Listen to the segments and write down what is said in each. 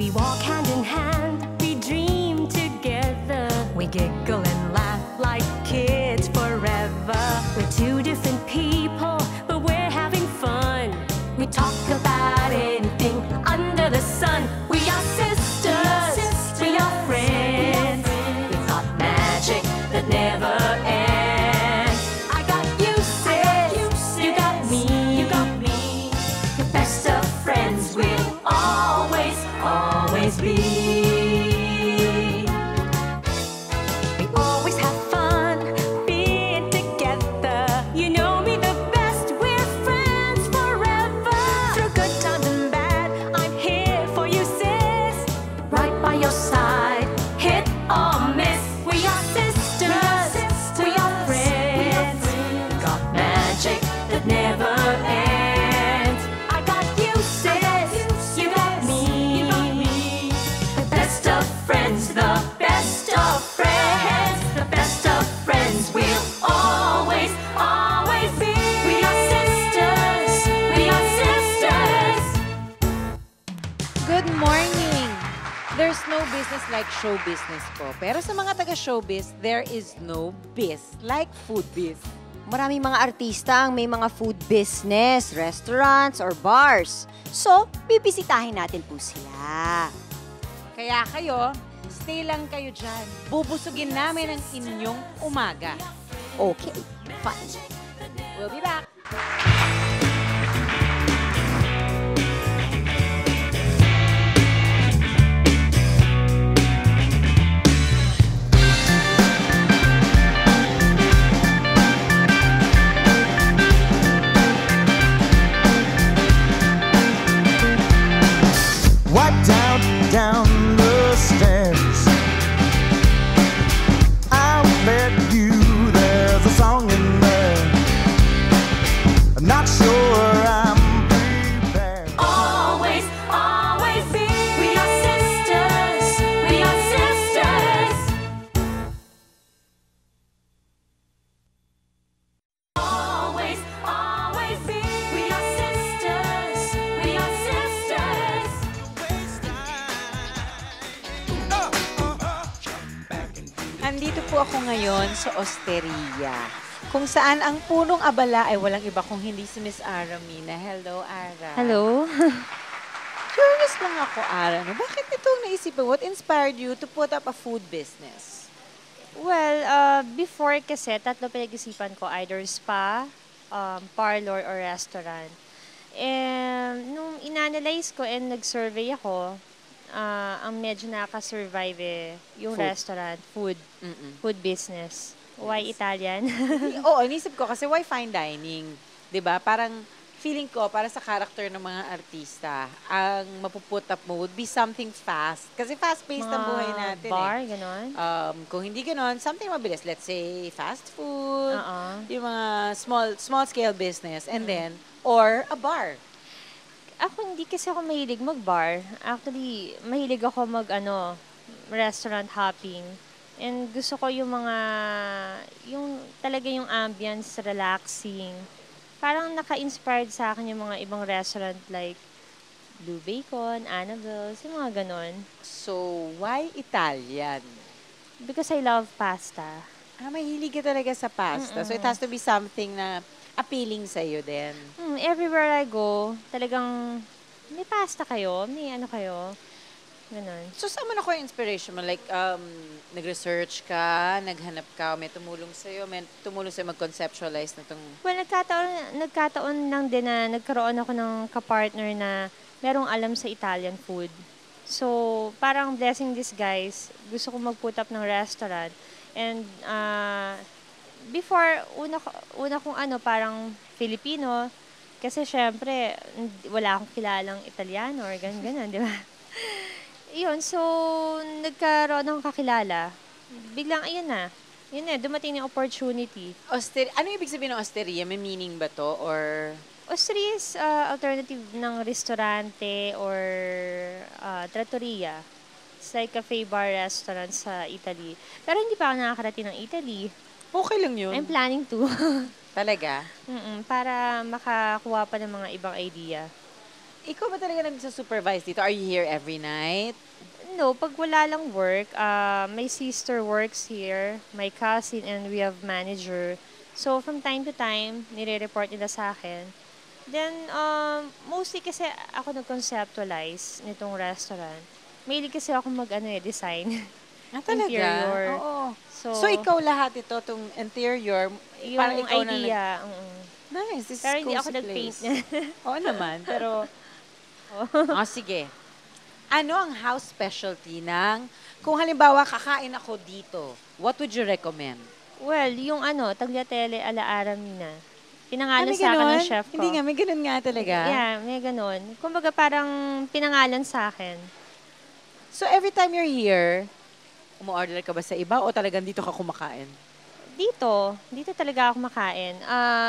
We walk hand in hand, we dream together. We giggle and laugh like kids forever. We're two different people, but we're having fun. We talk about anything under the sun. We are sisters, we are friends. We've got magic that never ends. I got you, sis, you got me. The best of friends we'll always, always be. We always have fun being together. You know me the best, we're friends forever. Through good times and bad, I'm here for you, sis. Right by your side, hit or miss. We are sisters, we are friends. Got magic that never ends. I got you, sis, you got me. The best of friends, the best of friends. The best of friends we'll always, always be. We are sisters, we are sisters. Good morning! There's no business like show business po. Pero sa mga taga-showbiz, there is no biz like food biz. Maraming mga artista ang may mga food business, restaurants, or bars. So, bibisitahin natin po sila. Kaya kayo, stay lang kayo dyan. Bubusugin namin ang inyong umaga. Okay, fine. We'll be back. Wipe down the stairs. I'll bet you there's a song in there. I'm not sure I'm prepared. Always, always be. We are sisters, we are sisters. Always, always be. We are sisters, we are sisters. Andito po ako ngayon sa Osteria, kung saan ang punong abala ay walang iba kung hindi si Miss Ara Mina. Hello, Ara. Hello. Curious lang ako, Ara. No? Bakit itong naisipan? What inspired you to put up a food business? Well, before kasi, tatlo pinag-isipan ko, either spa, parlor, or restaurant. And nung inanalyze ko and nag-survey ako, ang medyo nakaka-survive yung Food. restaurant, food business. Why Italian? Oo, inisip ko kasi why fine dining? 'Di ba? Parang feeling ko para sa character ng mga artista, ang mapuput up mo would be something fast. Kasi fast-paced ang buhay natin. Bar, ganon? Kung hindi ganon, something mabilis. Let's say fast food, Oo. yung mga small scale business, and then or a bar. Ako, hindi kasi ako mahilig mag-bar. Actually, mahilig ako restaurant hopping. And gusto ko yung talaga yung ambience, relaxing. Parang naka-inspired sa akin yung mga ibang restaurant like Blue Bacon, Annabelle's, yung mga ganon. So, why Italian? Because I love pasta. Mahilig ka talaga sa pasta. So, it has to be something na appealing sa'yo din. Everywhere I go, talagang may pasta kayo, may ano kayo. Ganon. So, saan mo nakuha yung inspiration mo? Like, nag-research ka, naghanap ka, may tumulong sa'yo mag-conceptualize na itong... Well, nagkataon lang din na nagkaroon ako ng kapartner na merong alam sa Italian food. So, parang blessing disguise. Gusto ko mag-put up ng restaurant. And, before, una kong parang Filipino, kasi syempre, wala akong kilalang Italiano or ganun, di ba? Iyon, so, nagkaroon ng kakilala. Biglang, yun na, dumating yung opportunity. Ano ibig sabihin ng osteria? May meaning ba to? Or... Osteria is alternative ng restaurante or trattoria. It's like cafe bar restaurant sa Italy. Pero hindi pa ako nakakarating ng Italy. Okay lang yun. I'm planning to. Talaga? Para makakuha pa ng mga ibang idea. Ikaw ba talaga nagsa-supervise dito? Are you here every night? No, pag wala lang work, my sister works here, my cousin, and we have manager. So, from time to time, nire-report nila sa akin. Then, mostly kasi ako nag-conceptualize nitong restaurant. Mahilig kasi ako design. Talaga? Interior. Oo. So, So, ikaw lahat ito, itong interior, yung parang ikaw idea. Nice, this Pero is hindi ako cozy nag-paint place. niya. Oo naman, pero... Sige. Ano ang house specialty ng... Kung halimbawa, kakain ako dito, what would you recommend? Well, yung tagliatelle ala Aramina. Pinangalan May sa akin ng ganon? chef ko. Hindi nga, may ganun nga talaga. Yeah, may ganon. Kumbaga parang pinangalan sa akin. So, every time you're here, umu-order ka ba sa iba o talagang dito ka kumakain? Dito talaga ako makain.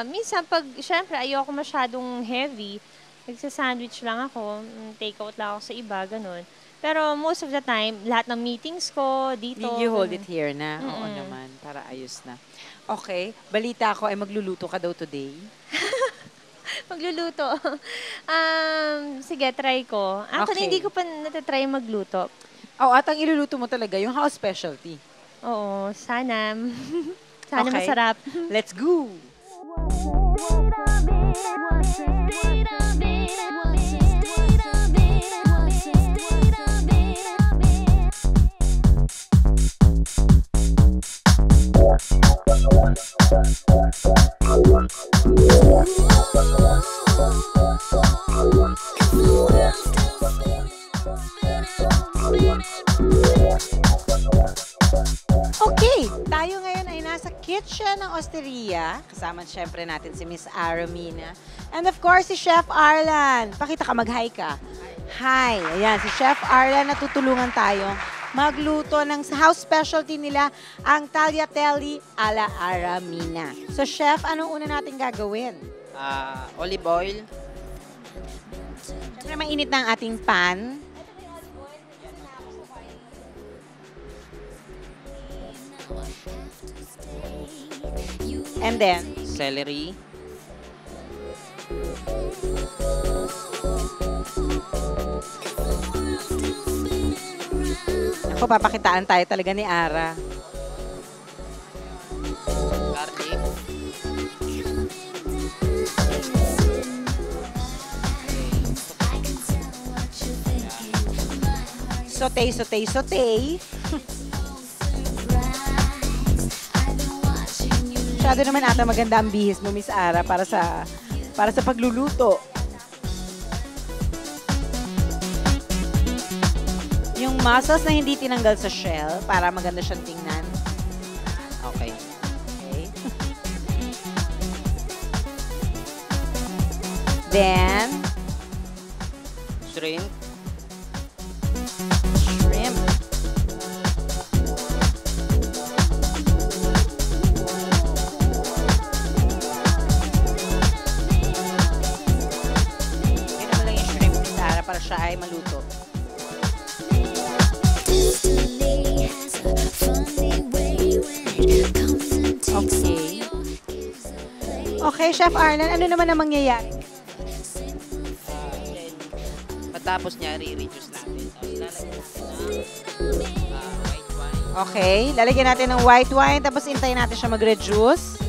Minsan syempre ayoko masyadong heavy, nagsa-sandwich lang ako, take out lang ako sa iba, ganun. Pero most of the time, lahat ng meetings ko dito. You hold it here na? Oo Mm-mm. naman, para ayos na. Okay, balita ko ay magluluto ka daw today. Magluluto. Sige, try ko. Actually, Okay. hindi ko pa natatry magluto. At ang iluluto mo talaga, yung house specialty. Oo, sana. Sana Okay. masarap. Let's go! Okay, tayo ngayon ay nasa kitchen ng Osteria. Kasama syempre natin si Miss Aramina. And of course, si Chef Arlan. Pakita ka, mag-hi ka. Hi. Ayan, si Chef Arlan, natutulungan tayo magluto ng house specialty nila, ang tagliatelle ala Aramina. So, Chef, anong una natin gagawin? Olive oil. Siyempre, mainit na ang ating pan. And then, Celery. ako, papakitaan tayo talaga ni Ara. Garlic. Saute, saute, saute. Masyado naman ata maganda ang bihis mo, Miss Ara, para sa pagluluto. Yung muscles na hindi tinanggal sa shell para maganda siyang tingnan. Okay. Okay. Then, Shrimp. shrimp. Yun naman lang yung shrimp, Miss Ara, para siya ay maluto. Okay. Okay, Chef Arlan, ano naman ang mangyayari? Then, matapos niya, re-reduce natin. Tapos lalagyan natin ng white wine. Okay, lalagyan natin ng white wine, tapos hintayin natin siya mag-reduce.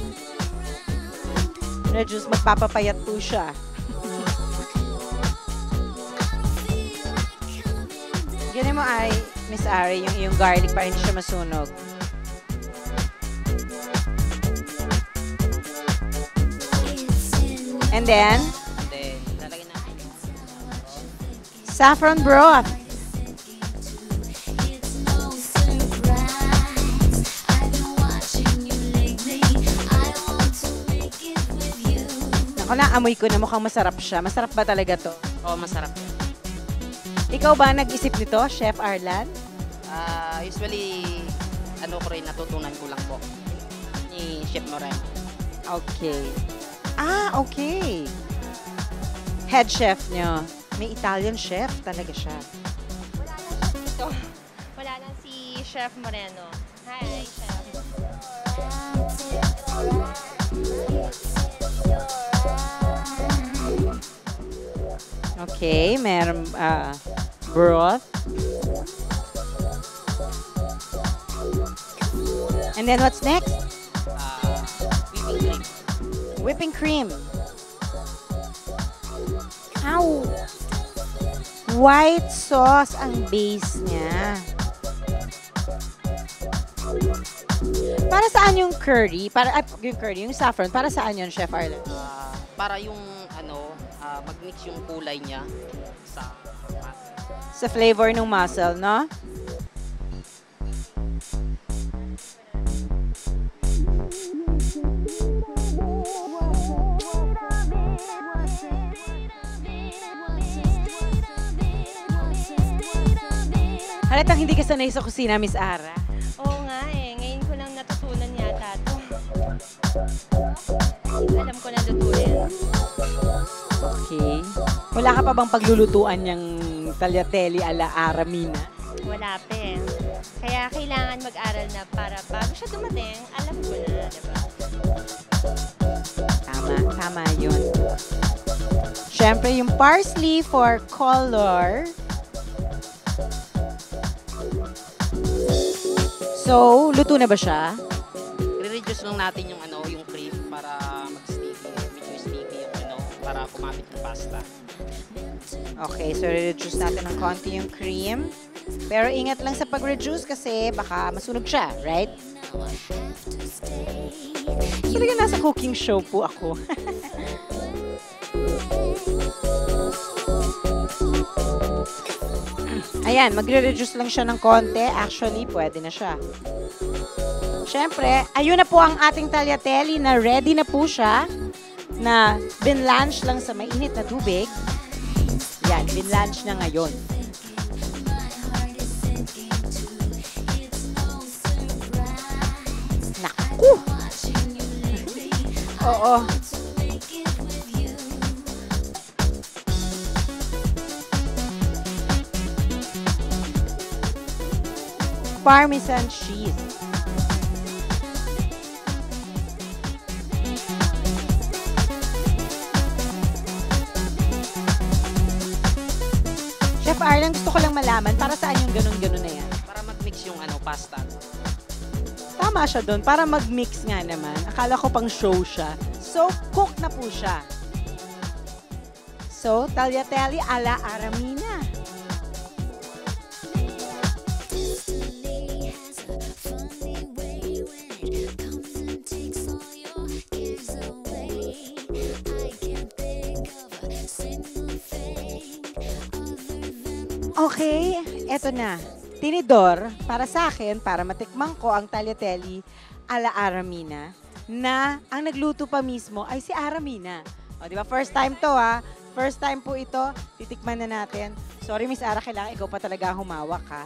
Reduce, magpapapayat po siya. Ganyan mo ay, Miss Ari, yung iyong garlic para hindi siya masunog. And then, Then, lalagyan natin yung saffron broth. Ako na, amoy ko na mukhang masarap siya. Masarap ba talaga to? masarap yan. Ikaw ba nag-isip nito, Chef Arlan? Usually, ko rin, natutunan ko lang po ni Chef Moreno. Okay. Okay. Head chef nyo. May Italian chef talaga siya. Ito, wala lang si Chef Moreno. Hi, Chef. Okay, meron broth. And then what's next? Whipping cream. Whipping cream. Ow! White sauce ang base niya. Para saan yung curry? Yung saffron, para saan yun, Chef Arlen? Para yung mag-mix yung kulay niya sa Sa flavor ng mussel, no? Halatang hindi ka sanay sa kusina, Miss Ara. Oo nga eh. Ngayon ko lang natutunan yata to. Alam ko na lutuin. Okay. Wala ka pa bang paglulutuan yung tagliatelle ala Aramina? Wala pa eh. Kaya kailangan mag-aral na para bago siya dumating, alam ko na, di ba? Tama yun. Siyempre, yung parsley for color. So, luto na ba siya? i-reduce lang natin yung yung cream para mag-sticky, medyo sticky yung para kumapit ng pasta. Okay, so reduce natin ng konti yung cream. Pero ingat lang sa pag-reduce kasi baka masunog siya, right? Talaga nasa cooking show po ako. Ayan, magre-reduce lang siya ng konti. Actually, pwede na siya. Siyempre, ayun na po ang ating tagliatelle na ready na po siya. Na binlanch lang sa mainit na tubig. Yan, binlanch na ngayon. Naku! Oo. Parmesan cheese. Chef Arlen, gusto ko lang malaman, para saan yung ganun-ganun na yan? Para mag-mix yung pasta. Tama siya doon, para mag-mix nga naman. Akala ko pang show siya. So, cook na po siya. So, tagliatelle ala Aramina. Okay, eto na. Tinidor, para sa akin, para matikman ko ang tagliatelle ala Aramina, na ang nagluto pa mismo ay si Aramina. O, di ba? First time to, ha? First time po ito. Titikman na natin. Sorry, Miss Ara, kailangan ikaw pa talaga humawak, ha?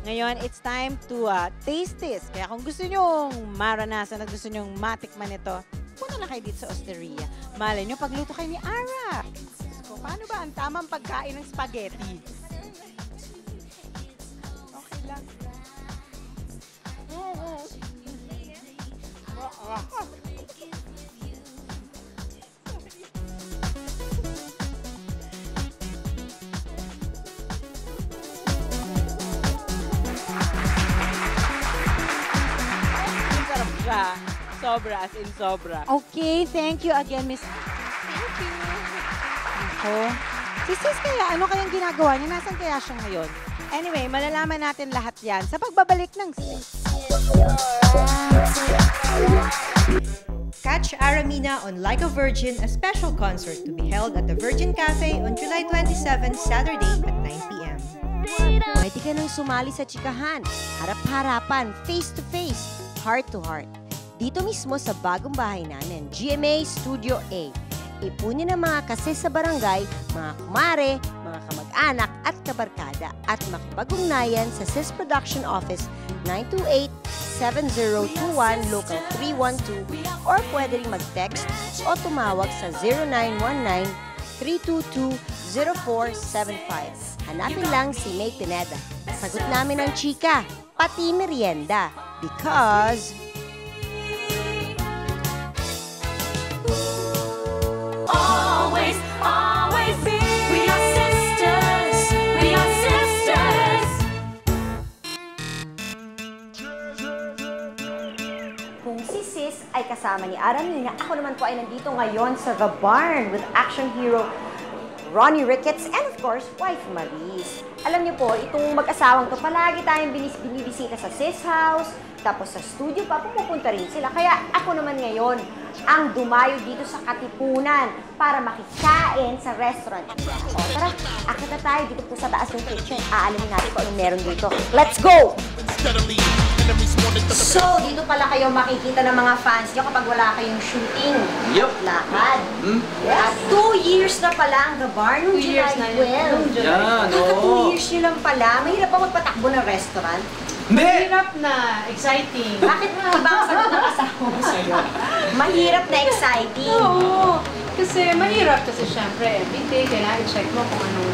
Ngayon, it's time to taste this. Kaya kung gusto nyong maranasan at gusto nyong matikman ito, punta na kayo dito sa Osteria. Malay nyo, pagluto kayo ni Ara. So, paano ba ang tamang pagkain ng spaghetti? Okay lang. Sarap siya. Sobra, as in sobra. Okay, thank you again, Miss. Thank you. Ako. Si Sis kaya, ano kayang ginagawa niya? Nasaan kaya siya ngayon? Anyway, malalaman natin lahat yan sa pagbabalik ng Sis. Catch Aramina on Like a Virgin, a special concert to be held at the Virgin Cafe on July 27, Saturday at 9 p.m. Pwede ka nang sumali sa chikahan, harap-harapan, face-to-face, heart-to-heart. Dito mismo sa bagong bahay namin, GMA Studio A. Ipunin ang mga kasis sa barangay, mga kumare, mga kamag-anak at kabarkada at makipag-ugnayan sa SIS Production Office 928-7021 Local 312 or pwede rin mag-text o tumawag sa 0919-322-0475. Hanapin lang si May Pineda. Sagot namin ang chika, pati merienda. Because... Always, always. kasama ni Aramina, ako naman po ay nandito ngayon sa The Barn with action hero Ronnie Ricketts and of course, wife Maris. Alam niyo po, itong mag-asawang to, palagi tayong binibisita sa sis house, tapos sa studio pa, pumupunta rin sila. Kaya ako naman ngayon ang dumayo dito sa Katipunan para makikain sa restaurant. O tara, akit na tayo dito po sa taas ng kitchen. Aalamin natin kung anong meron dito. Let's go! So, dito pala kayo makikita ng mga fans nyo kapag wala kayong shooting. Yup. Lakad. At 2 years na pala ang The Barn nung 2 years July na yun. 12. Yan, Kaka 2 oo. years nyo lang pala. Mahirap pa magpatakbo ng restaurant. Hindi! Hirap na, exciting. Bakit iba ang sagot ng asawa mo sa'yo? Mahirap na exciting. Oo, kasi mahirap kasi syempre, everyday kailangan i-check mo kung anong...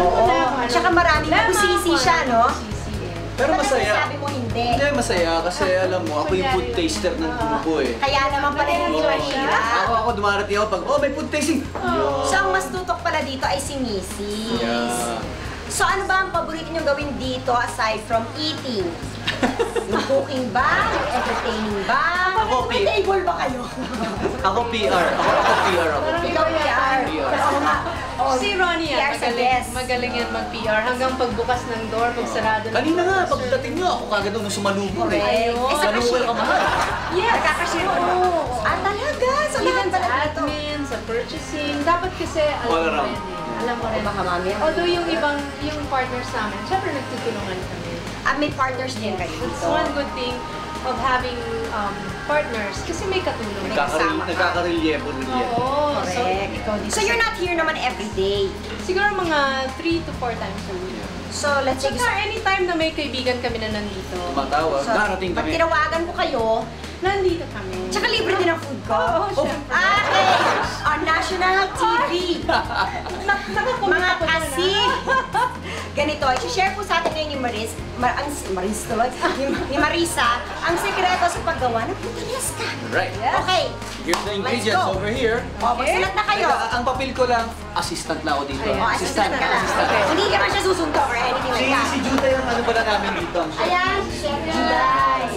Oo. At saka maraming nabusisi siya, no? Pero Ba't masaya. sabi mo hindi? Hindi, masaya kasi alam mo, ako yung food taster ng Tumupo eh. Kaya naman pala hindi mahirap. Ako dumarating ako pag, oh, may food tasting! So, ang mas tutok pala dito ay si Mrs. Yeah. So, ano ba ang paborito niyong gawin dito aside from eating? Yung cooking ba? Yung entertaining ba? Ako, May table ba kayo? Ako PR. Ako PR ako. Ikaw PR. Oo nga. Oo, Si Ronnie PR yan, sa magaling, guest. magaling yan mag-PR hanggang pagbukas ng door, pag sarado ng Kanina nga, pagdating nyo, ako kagad nung sumalubong eh. Correct. Eh, sa Ganun cashier. ka mahal. Yes! Nakakashare ko. Ah, talaga? So, Even lahat sa pala dito. admin, sa purchasing, dapat kasi All alam mo around. rin eh. Alam mo rin. Baka mamaya. Although yung yung partners namin, syempre nagtutulungan kami. Ah, may partners din kayo It's dito. one good thing of having partners kasi may katulong. May kasama ka. Nagkakarelyebo rin yan. Oo. So, Correct. ikaw dito. So, you're not here naman every day. Siguro mga 3 to 4 times a week. So, let's say, Tsaka anytime na may kaibigan kami na nandito, Tumatawag, darating pag kami. tinawagan ko kayo, nandito kami. tsaka libre din ang food ko. Oo, syempre. Okay! On national TV. Mga kasi. Ganito, i-share po sa atin ngayon ni Maris, Maris tuloy, ni Marisa, ang sekreto sa paggawa ng putanes ka. Right. Okay. Here's the ingredients go. over here. O, magsulat na kayo. Teka, ang papel ko lang, assistant lang ako dito. O, assistant ka lang. Assistant. Hindi ka man siya susunto or anything like that. Si Judah yung ano pala namin dito. ang chef. Ayan, si Chef Juday.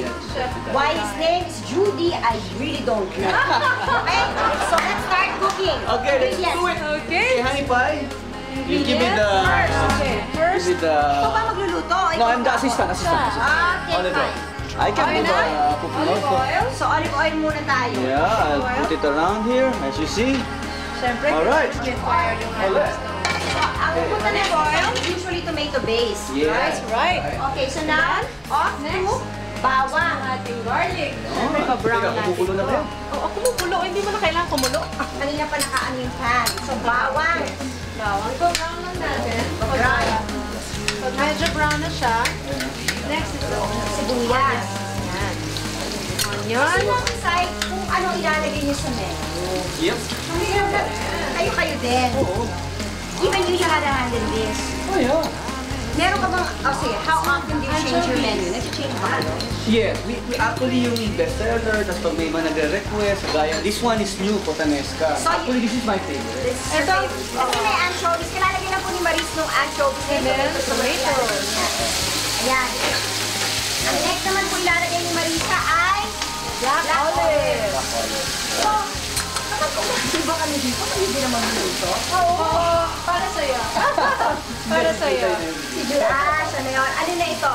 Why his name is Judy, I really don't know. Okay? So, let's start cooking. Okay, let's do it. Okay. Okay, honey pie. You give me the... Okay, first, Give me the... Ito ba magluluto? No, I'm the assistant. Okay, Olive oil. fine. I can do the cooking olive also. oil. So, olive oil muna tayo. Yeah, I'll put it around here, as you see. Siyempre, Alright. split fire yung Alright. So, ang punta ng oil, usually tomato base. Yes. right. Okay, so now, off to bawang. Ating garlic. Siyempre, pa-brown Teka, natin kumukulo na ba ito. yan? Oo, kumukulo. Hindi mo na kailangan kumulo. Kanina pa nakaano yung pan. So, bawang. Bawang. Ito, brown lang natin. Brown. Pag medyo brown na siya, next is the Sibuyas. Yan. So, Onion. you decide kung ano ilalagay niyo sa menu. Yep. Kayo din. Oo. Even you had to handle this. Oh, yeah. Meron ka bang, oh sige, how often do you change your menu? Nag-change ba kayo? Yes, we actually yung bestseller, tapos pag may mga nagre-request, gaya, this one is new, Potanesca. So, Actually, this is my favorite. This is your favorite. Kasi may anchovies. Kalalagyan na po ni Maris ng anchovies. And then, tomatoes. Ayan. Ang next naman po ilalagay ni Marisa ay Black olive. So, kapag kumakain ba kami dito, kayo din naman dito? Oo. Para sa'yo. Para sa'yo. Si Julash, ano yun? Ano na ito?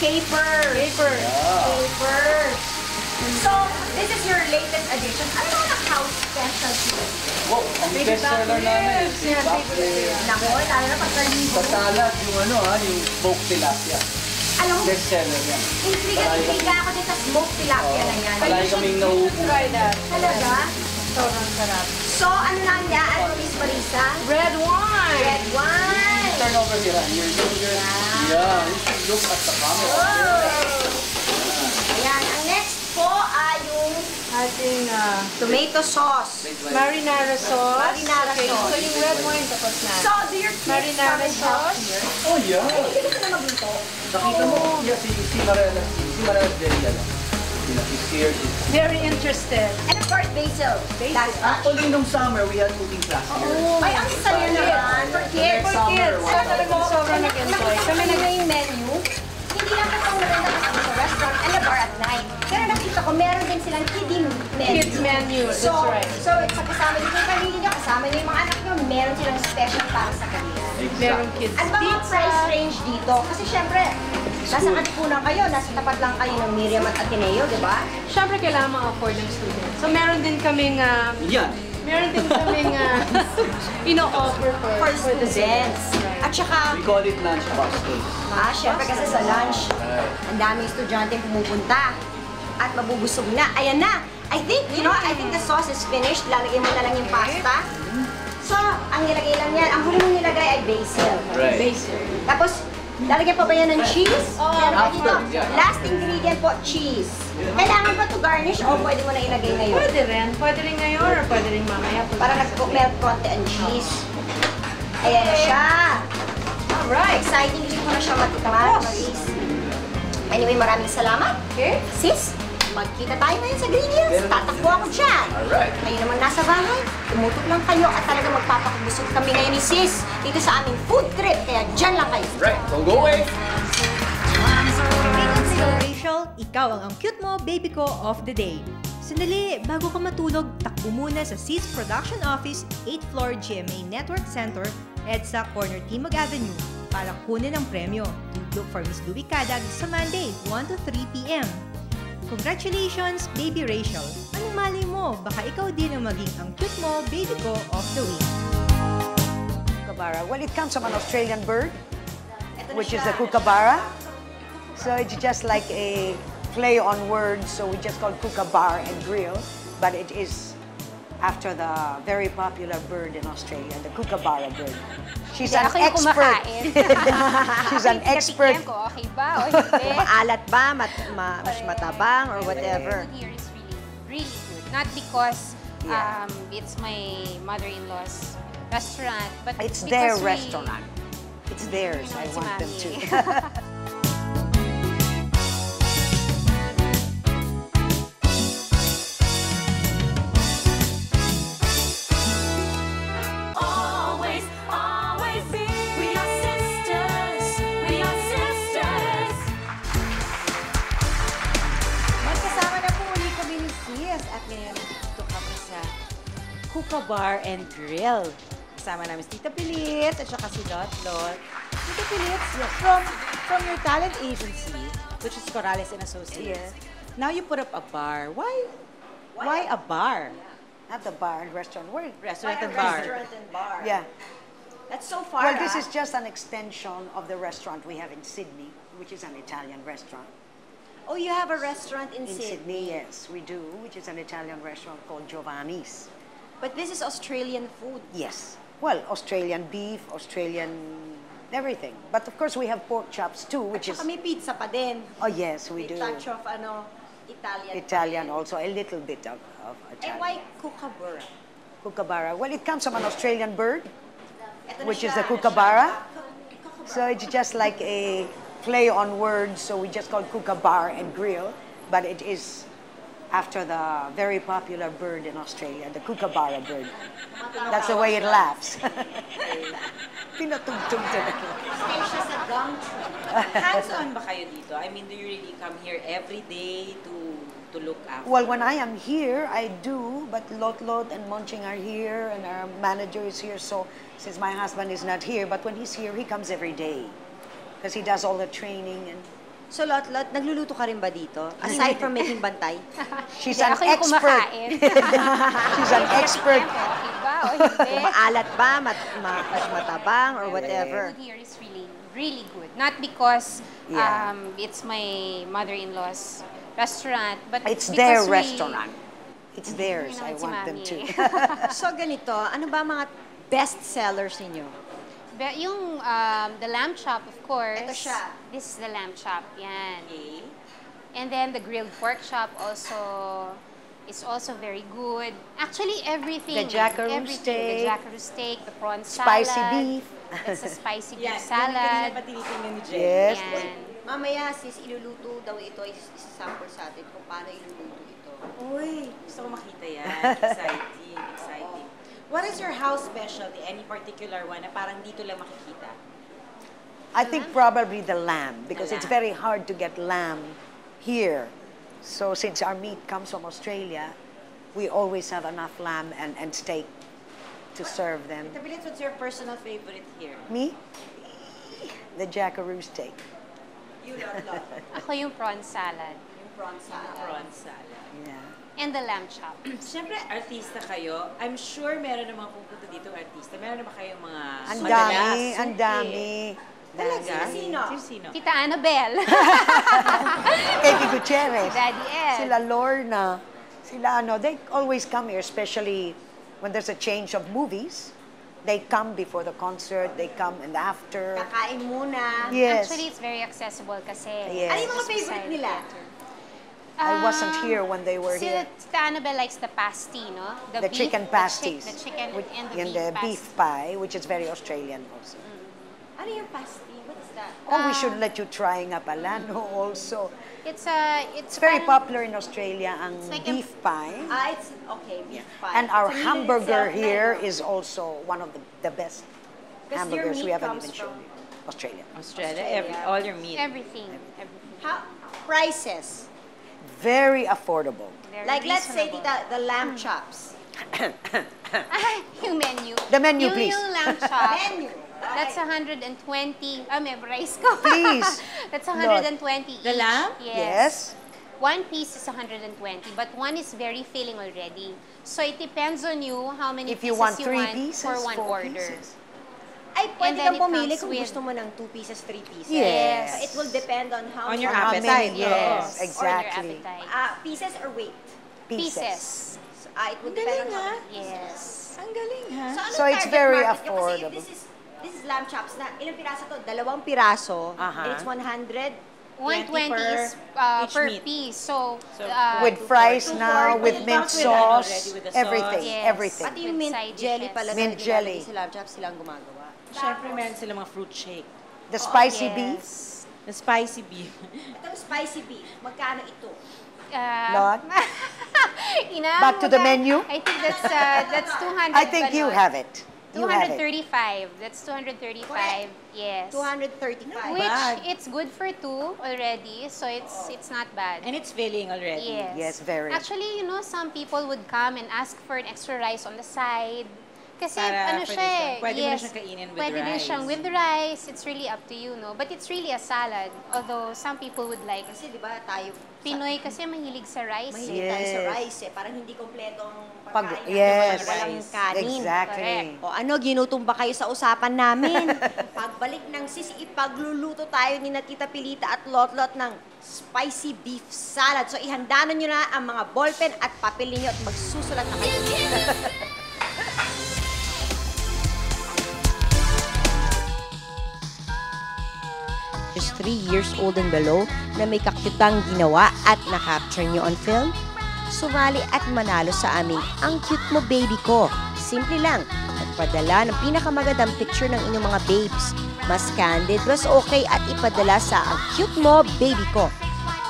Caper. Paper. Caper. So, this is your latest addition. Ano ba ang house specialty? Wow, ang bestseller namin is Yan, back favorite. Nako, lalo na pagkaligo. sa salad, yung ano ha, yung smoked tilapia. Alam mo, Bestseller yan. intriga ako din sa smoked tilapia na yan. Palagi kaming nauupo. Try that. Talaga? Sobrang sarap. So, ano na ang daan, Miss Marisa? Red wine. Red wine. Turn over here, and you're yeah, you should look at the camera. Oh. Ayan, ang next po ay yung Ating tomato sauce. marinara sauce. Marinara Okay, sauce. so yung red wine tapos na. So, do your kids Marinara come and help sauce. here? Oh yeah. Hindi ka na magluto. Nakita mo, yeah, si Marela very ano. She's here. Very interested. And of course, basil. That's Actually, nung summer, we had cooking class here. Ay, ang saya naman. For kids. Next summer, kids. wala. Talagang sobrang nag-enjoy. Kami na yung menu. hindi lang po ang maganda kasi sa restaurant and the bar at night. Pero nakita ko, meron din silang kiddie menu. Kids menu, that's So, right. so sa kasama niyo yung pamilya niyo, kasama niyo yung mga anak niyo, meron silang special para sa kanila. Meron kids Ano ba mga pizza. price range dito? Kasi syempre, nasa Katipunan kayo, nasa tapat lang kayo ng Miriam at Ateneo, di ba? Siyempre, kailangan ma-afford ng student. So, meron din kaming, Yan. ino-offer For the students. At saka, We call it lunch hostels. syempre kasi sa lunch, ang daming estudyante pumupunta at mabubusog na. Ayan na! I think the sauce is finished. Lalagyan mo na lang yung pasta. So, ang nilagay lang yan, ang huli mong nilagay ay basil. Right. Basil. Tapos, lalagyan pa ba yan ng cheese? Meron pa dito. After, yeah. Last ingredient po, cheese. Kailangan ba to garnish o pwede mo na ilagay ngayon? Pwede rin. Pwede rin ngayon or pwede rin mamaya. Para nag-melt konti ang cheese. Ayan na siya. Alright. Exciting. Gusto ko na siya matikman, Maris. Anyway, maraming salamat. Okay. Sis, magkita tayo ngayon sa Green Hills. Tatakbo ako dyan. Alright. Kayo naman nasa bahay. Tumutok lang kayo at talagang magpapakabusog kami ngayon ni Sis dito sa aming food trip. Kaya dyan lang kayo. Right. Don't go away. So, Rachel, ikaw ang cute mo, baby ko of the day. Sandali, bago ka matulog, takbo muna sa Sis Production Office, 8th floor GMA Network Center, EDSA Corner Timog Avenue, para kunin ang premyo. Look for Miss Louie Cadag sa Monday, 1 to 3 p.m. Congratulations, baby Rachel! Anong malay mo? Baka ikaw din ang maging ang cute mo, baby ko of the week. Kookaburra. Well, it comes from an Australian bird, which is the kookaburra. So it's just like a play on words, so we just call kookaburra and grill, but it is after the very popular bird in Australia, the kookaburra bird. She's an expert. She's an expert. Ko, okay ba o hindi? Maalat ba? Mas matabang or whatever? Food here is really good. Not because Yeah. it's my mother-in-law's restaurant, but It's because their we- restaurant. It's theirs. You know, I si want them Mami. to. Always, always be. We are sisters. We are sisters. Magkasama na po uli kami ni Sis at ngayon dito kami sa Hookah Bar and Grill. Kasama namin si Tita Pilit at saka si Lot Lot. Tita Pilit, from your talent agency, which is Corrales and Associates, now you put up a bar. Why a bar? Not the bar and restaurant. We're Restaurant and bar. Restaurant and bar. Yeah. That's so far. Well, this is just an extension of the restaurant we have in Sydney, which is an Italian restaurant. Oh, you have a restaurant in In Sydney. Sydney, yes, we do, which is an Italian restaurant called Giovanni's. But this is Australian food. Yes. Well, Australian beef, Australian everything. But of course, we have pork chops too, which is... Tsaka may pizza pa din. Oh, yes, we May do. touch of Italian. Italian also, a little bit of And Italian. why kookaburra? Kookaburra. Well, it comes from an Australian bird, Ito na which is siya. the kookaburra. So it's just like a play on words, so we just call kookaburra and grill, but it is after the very popular bird in Australia, the kookaburra bird. That's the way it laughs. Pinatugtog talaga. Stay siya sa gum tree. Hands-on ba kayo dito? I mean, do you really come here every day to look after? Well, when I am here, I do, but Lot and Monching are here, and our manager is here, so since my husband is not here, but when he's here, he comes every day. Because he does all the training, and So, Lot, nagluluto ka rin ba dito? Aside from making bantay? she's Hindi, an ako yung expert. kumakain. She's an expert. Okay ba o hindi? Maalat ba? Mas matabang or whatever? Food here is really good. Not because Yeah. it's my mother-in-law's restaurant, but It's because their we- restaurant. It's theirs. You know, I si want them to. Mami. So, ganito, ano ba mga best sellers ninyo? Yung the lamb chop, of course. Ito siya. This is the lamb chop. Yan. Okay. And then the grilled pork chop also is also very good. Actually, everything. The jackaroo everything. steak. The jackaroo steak, the prawn Spicy salad. beef. That's a spicy beef Yan, salad. Kanina pa tinitingnan ni Jen. Yes. Yan. Mamaya, sis, iluluto daw ito, isasample sa atin kung paano iluluto ito. Uy, gusto ko makita yan. Exciting. What is your house specialty? Any particular one na parang dito lang makikita? I think probably the lamb, because it's lamb. very hard to get lamb here. So since our meat comes from Australia, we always have enough lamb and steak to serve them. Tita Bilit, what's your personal favorite here? Me? The jackaroo steak. You love. Ako yung prawn salad. Yung prawn salad. Prawn salad. Yeah. And the lamb chop. Siyempre, artista kayo. I'm sure meron namang pupunta dito artista. Meron naman kayong mga Ang madalas dami, suki. ang dami. Talaga? Sino? Sino? Tita Annabelle. Eddie Gutierrez. Daddy Ed. Sila Lorna. Sila they always come here, especially when there's a change of movies. They come before the concert, they come and after. Kakain muna. Yes. Actually, it's very accessible kasi. Yes. Ano yung mga Just favorite beside nila? theater. I wasn't here when they were here. Tita Annabelle likes the pasty, no? The beef, chicken pasties. The chicken with- and and the the beef beef pie, which is very Australian also. Ano yung pasty? What is that? Oh, we should let you try nga pala, no, also. It's It's very popular in Australia, ang like a- beef pie. It's okay, beef pie. And our Sa meal hamburger itself na here yun. is also one of the best Because your hamburgers we meat haven't comes even shown from- you. Australia. Australia, all your meat. everything. How, prices. Very affordable. Very Like, let's say, reasonable. tita, the lamb chops. Yung menu. The menu, yung, please. Yung lamb chop. Menu. That's 120. Memorize ko. Please. That's 120 The each. lamb? Yes. One piece is 120, but one is very filling already. So it depends on you how many If you pieces want you 3 want pieces, for one 4 order. pieces. Ay, pwede then kang it pumili comes kung with- gusto mo ng 2 pieces, 3 pieces. Yes. It will depend on how On your How appetite. many? Yes. Yes, Or your exactly. appetite. Pieces or weight? Pieces. So, it will Ang depend galing, on how ha? Yes. Ang galing, ha? anong So it's target very market nyo? Kasi affordable. if this is lamb chops na ilang piraso to? 2 piraso. Aha. And it's 100. 120 per is each per meat. piece. So, With fries 240. now, with It mint comes with already sauce, with the sauce. everything, Yes. everything. Pati yung With mint side jelly dishes. pala Mint na jelly. nilalagay sa lamb chops silang gumagawa. Siyempre, meron sila mga fruit shake. The spicy yes. beef, The spicy beef. Itong spicy beef, magkano ito? lot. Inaamo Back to the ka. menu? I think that's 200. I think you ganon. have it. You have it. 235. That's 235. Yes. 235. Which bad. it's good for 2 already, so it's not bad. And it's filling already. Yes. Yes, very. Actually, some people would come and ask for an extra rice on the side. Kasi Para ano pwede siya eh. pwede mo na siyang kainin with pwede din rice. siyang with rice. It's really up to you, no? But it's really a salad. Although some people would like. Kasi di ba tayo, Pinoy kasi mahilig sa rice. mahilig eh. tayo sa Yes. rice eh. Parang hindi kompletong Pag, pagkain. yes, Walang kanin. exactly. O ano, ginutom ba kayo sa usapan namin? Pagbalik ng sis, ipagluluto tayo ni na Tita Pilita at Lotlot ng spicy beef salad. So ihanda na nyo na ang mga ballpen at papel ninyo at magsusulat na kayo. Just 3 years old and below na may kakyutang ginawa at na-capture nyo on film? Sumali at manalo sa aming Ang Cute Mo Baby Ko. Simple lang, magpadala ng pinakamagandang picture ng inyong mga babes. Mas candid, mas okay at ipadala sa Ang Cute Mo Baby Ko.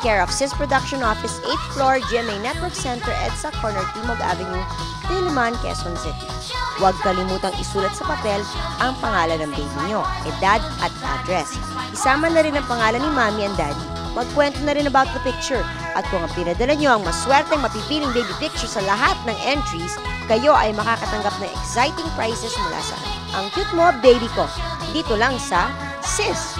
Care of Sis Production Office, 8th floor, GMA Network Center, EDSA, corner Timog Avenue, Diliman, Quezon City. Huwag kalimutang isulat sa papel ang pangalan ng baby nyo, edad at address. Isama na rin ang pangalan ni Mommy and Daddy. Magkwento na rin about the picture. At kung ang pinadala nyo ang maswerteng mapipiling baby picture sa lahat ng entries, kayo ay makakatanggap ng exciting prizes mula sa Ang Cute Mo Baby Ko. Dito lang sa Sis.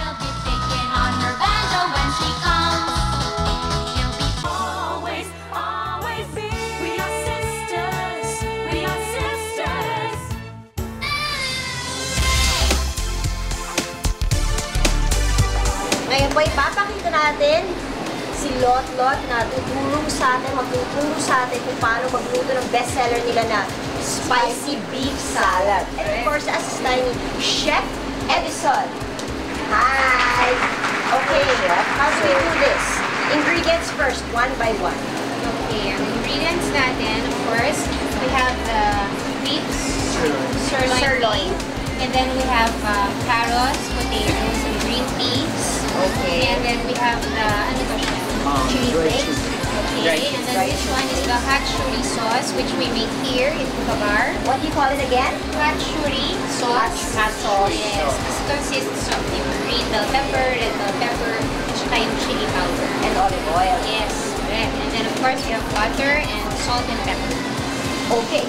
Always, always be. We are sisters. We are sisters. Ngayon po, ipapakita natin si Lotlot na tutulong sa atin, magtuturo sa atin kung paano magluto ng bestseller nila na spicy beef salad. And of course, assistant ni Chef Edison. Hi! Okay, how do we do this? Ingredients first, one by one. Okay, ang ingredients natin, of course, we have the beef sirloin. And then we have carrots, potatoes, and green peas. Okay. And then we have the, ano to siya? Chili flakes. Okay, and then this one is the hot churi sauce, which we make here in Kukabar. What do you call it again? Hot churi sauce. sauce. Hot sauce. Yes. This consists of yung green bell pepper, red bell pepper, at saka yung chili powder. And olive oil. Yes, correct. And then of course we have butter and salt and pepper. Okay.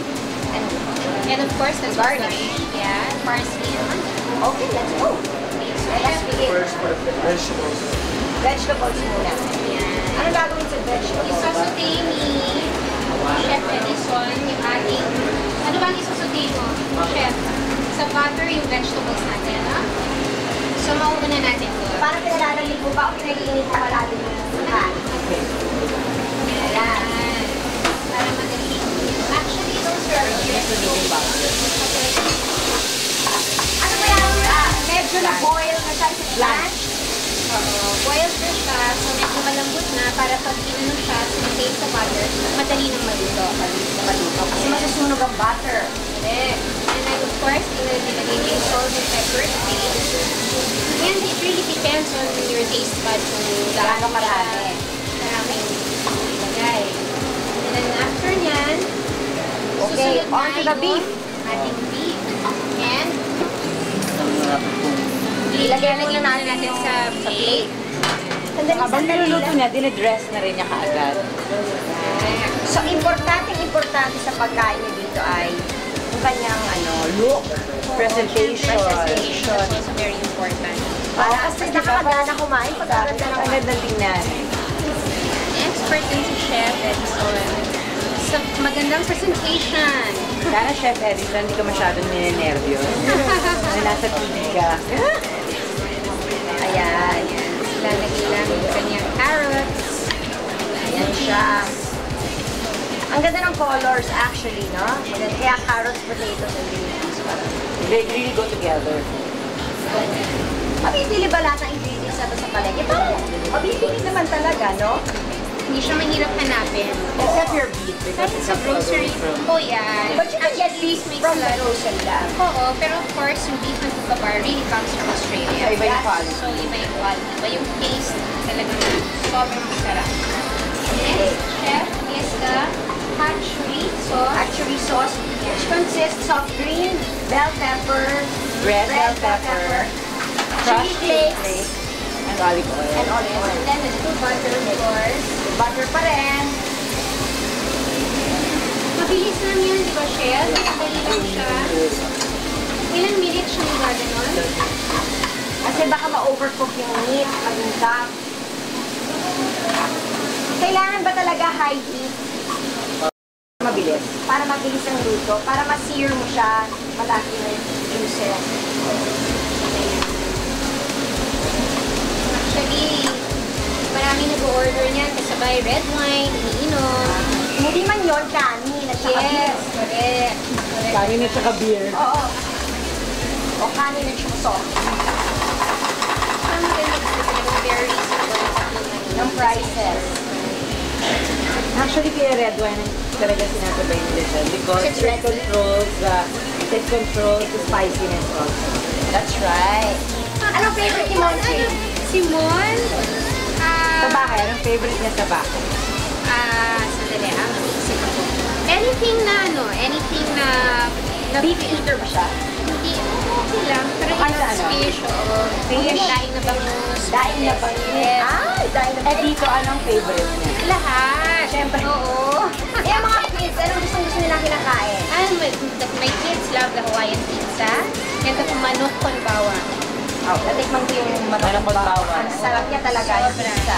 And of course the Garnish. Yeah, parsley and onion. Okay, let's go. Okay, so Let's begin. First, for the vegetables. Vegetables muna. Yan. Ano gagawin sa vegetables? Isasaute ni Chef Edison yung ating... Ano ba ang isasaute mo, Chef? Sa butter yung vegetables natin, ha? So, mauuna natin ito. Parang pinalalamig mo ba o pinag-iinit mo malalo yung sukan? Ayan. Para madali. Actually, those are Ano ba yan? Medyo na-boil na siya sa blanch? boiled na siya, so medyo malambot na para pag inano siya, sinasave sa butter, madali nang maluto. Kasi masusunog ang butter. Correct. And then of course, nilagay niyo yung salt and pepper to taste. And it really depends on your taste bud kung gaano marami. Marami yung ilagay. And then after nyan, Okay, susunod on to the na beef. yung ating beef. And Ilagay muna natin natin sa plate. Habang niluluto niya, dinidress na rin niya kaagad. So, importante sa pagkain niya dito ay yung kanyang look, Presentation. That's also very important. Kasi nakakagana kumain pag agad Ang ganda tingnan. Expert din si Chef Edison sa magandang presentation. Sana Chef Edison, hindi ka masyadong ninenervyos. Na nasa TV ka. Ayan. Lalagay lang yung kanyang carrots. Ayan siya. Ang ganda ng colors actually, no? Kaya carrots, potatoes, and green peas. They really go together. Mabibili ba lahat ng ingredients na ito sa palengke? Parang mabibili naman talaga, no? Hindi siya mahirap hanapin. Except your beef. Kahit sa grocery. Oh, yeah. But you can get beef from the grocery lang. Oo, pero of course, yung beef ng Kookaburra really comes from Australia. Iba yung quality. So, iba yung quality. Iba yung taste talaga na sobrang masarap. Next, Chef, is the hatchery sauce. Hatchery sauce, which consists of green bell pepper, Red bell pepper, chili crushed flakes, and olive oil. and olive oil. And then a little butter, of course. Butter pa rin. Mabilis lang yun, di ba, Chef? Madali lang siya. Ilang minutes siya nagaganon? Kasi baka ma-overcook yung meat, maging tough. Kailangan ba talaga high heat? Mabilis. Para mabilis ang luto, para ma-sear mo siya, malaki yung juices. Actually, marami nag-order niyan kasabay red wine, iniinom. Hindi man yun, kanin at saka beer. Yes, correct. Kanin at saka beer. Oo. O kanin at saka sauce. Ang maganda kasi talagang very reasonable Ng prices. Actually, kaya red wine ang talaga sinasabay nila siya because It's red. it controls the spiciness also. That's right. Anong favorite ni Monchi? Simon? Sa bahay, anong favorite niya sa bahay? Sandali mag-iisip ako. Anything na Beef eater ba siya? hindi, okay lang. Pero Ano, yung ano? fish, oo. Fish? Daing na bangus. Daing na ba yun? Yes. Daing na ba Eh dito, anong favorite niya? Lahat. Siyempre. Oo. Eh, ang mga kids, anong gusto nila kinakain? My kids love the Hawaiian pizza. And the manok con bawang. Natikman ko yung Manok con bawang. Ang sarap niya talaga yung pizza.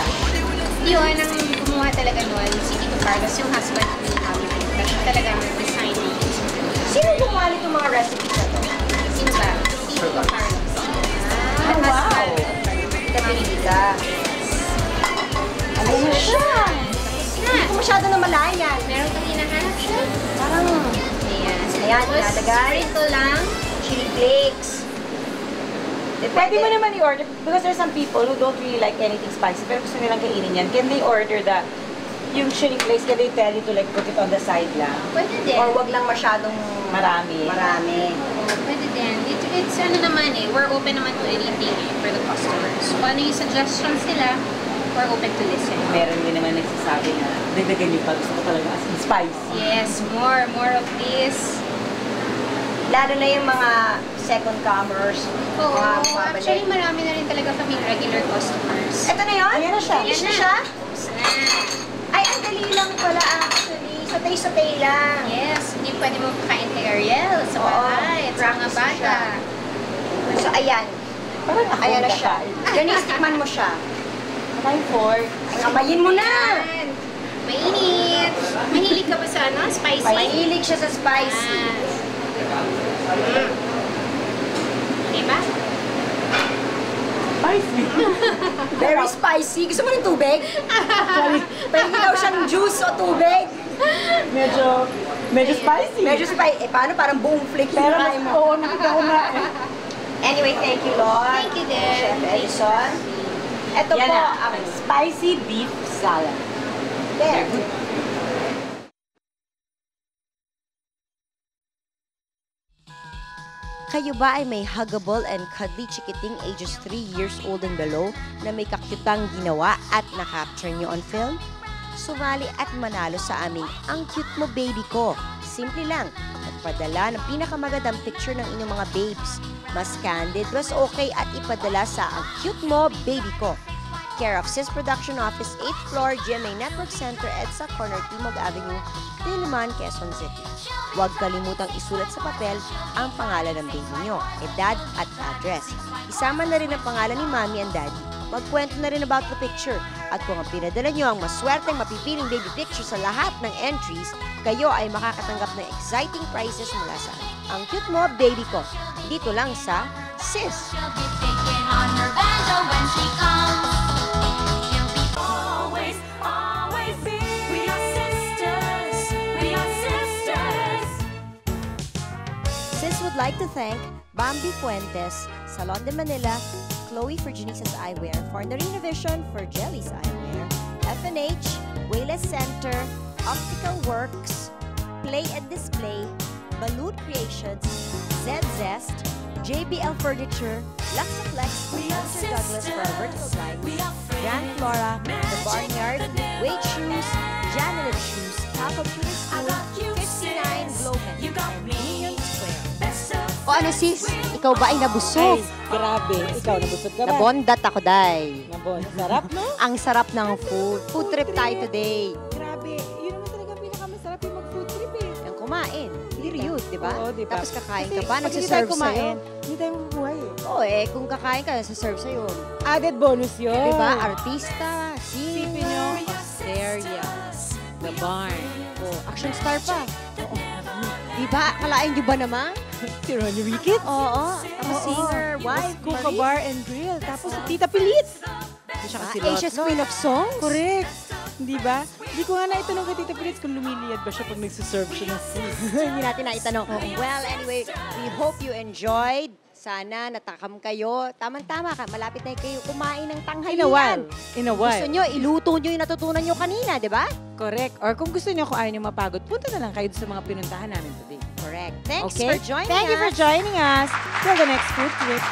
Yun, ang gumawa talaga nun, si Tito Carlos, yung husband ni Mami. Kasi talaga design ng pizza. Sino gumawa nitong mga recipes na to? Sino ba? Si Tito Carlos. Oh, wow. Kapilita. Ano yun siya? Hindi ko masyado na malayan. Meron kang hinahanap siya? Parang, Ayan. ayan, Tapos, ilalagay. ito lang. Chili flakes. Pwede mo naman i-order because there's some people who don't really like anything spicy pero gusto nilang kainin yan. Can they order yung chili flakes? Can they tell you to like put it on the side lang? Pwede din. Or wag lang masyadong Marami. Pwede din. It's ano naman we're open naman to anything for the customers. Kung ano yung suggestions nila, we're open to listen. Meron din naman nagsasabi na dagdagan niyo pa. Gusto ko talaga as in spicy. Yes, more of this. Lalo na yung mga second comers. Oo, mga bumabalik. actually marami na rin talaga kaming regular customers. Ito na yun? Ayan na siya. Finish na Ayan siya? Tapos na. Ay, ang dali lang pala actually. Satay-satay lang. Yes, hindi pwede mo kakain kay Ariel sa Oo, bahay at sa mga practice bata. siya. So, ayan. Ayan na siya. Janice, tikman mo siya. Time for. Kamayin mo na! Ayan. Mainit. Mahilig ka ba sa ano? Spicy? Mahilig siya sa spicy. Diba? Spicy. Very spicy. Gusto mo ng tubig? Pwede daw siyang juice o tubig. Medyo spicy. Medyo spicy. Eh, paano? Parang buong flake yung Pero kain mo. oo, nakita ko na eh. Anyway, thank you, Lord. Thank you din. Chef Edison. Ito Yan po, na, ang spicy beef salad. there. Kayo ba ay may huggable and cuddly chikiting ages 3 years old and below na may kakyutang ginawa at na-capture nyo on film? Sumali at manalo sa aming Ang Cute Mo Baby Ko. Simple lang, magpadala ng pinakamagandang picture ng inyong mga babes. Mas candid, mas okay at ipadala sa Ang Cute Mo Baby Ko. Care of Sis Production Office, 8th floor, GMA Network Center, EDSA Corner, Timog Avenue, Diliman, Quezon City. Huwag kalimutang isulat sa papel ang pangalan ng baby nyo, edad at address. Isama na rin ang pangalan ni Mommy and Daddy. Magkwento na rin about the picture. At kung ang pinadala nyo ang maswerteng mapipiling baby picture sa lahat ng entries, kayo ay makakatanggap ng exciting prizes mula sa Ang Cute Mo Baby Ko. Dito lang sa Sis. Always, always be. We are sisters. We are sisters. Sis would like to thank Bambi Fuentes, Salon de Manila, Chloe for Janice's Eyewear, for Narina Vision for Jelly's Eyewear, FNH, Wayless Center, Optical Works, Play and Display, Balut Creations, Zest, JBL Furniture, Luxaflex, Spencer Douglas for our vertical blinds, Grand Flora, The Barnyard, Wade Shoes, Janilet Shoes, Taco Computer School, 59 Glowman, and Union Square. O ano sis, ikaw ba ay nabusog? Grabe. Ikaw, nabusog ka ba? Nabondat ako, day. Sarap, no? Ang sarap ng food. Food trip tayo today. Grabe. Yun naman talaga pinakamasarap yung mag-food trip eh. Yung kumain. Period, di ba? Oo, di ba? Tapos kakain Kasi ka pa, pag hindi tayo nagsaserve kumain, sa'yo. hindi tayo mabubuhay eh. Oo kung kakain ka, nagsaserve sa'yo. Added bonus yun. Di ba? Artista, Isipin singer. nyo, Asteria, The Barn, Action star pa. Oo. Di ba? Kalain nyo ba naman? si Ronnie Ricketts. Oo. Tapos singer, wife, Kuka Marie. Bar and Grill. Tapos si Tita Pilit. Siya kasi Asia's Queen of Songs. Correct. Di ba? Hindi ko nga naitanong kay Tita Pilit kung lumiliyad ba siya pag nagsiserve siya ng food. Hindi natin naitanong. Well, anyway, we hope you enjoyed. Sana natakam kayo. Tamang-tama ka. Malapit na kayo kumain ng tanghalian. In a while. Gusto nyo, iluto nyo yung natutunan nyo kanina, di ba? Correct. Or kung gusto nyo, kung ayaw nyo mapagod, punta na lang kayo sa mga pinuntahan namin today. Correct. Thanks Okay? for joining Thank you for us. joining us. Till the next food trip.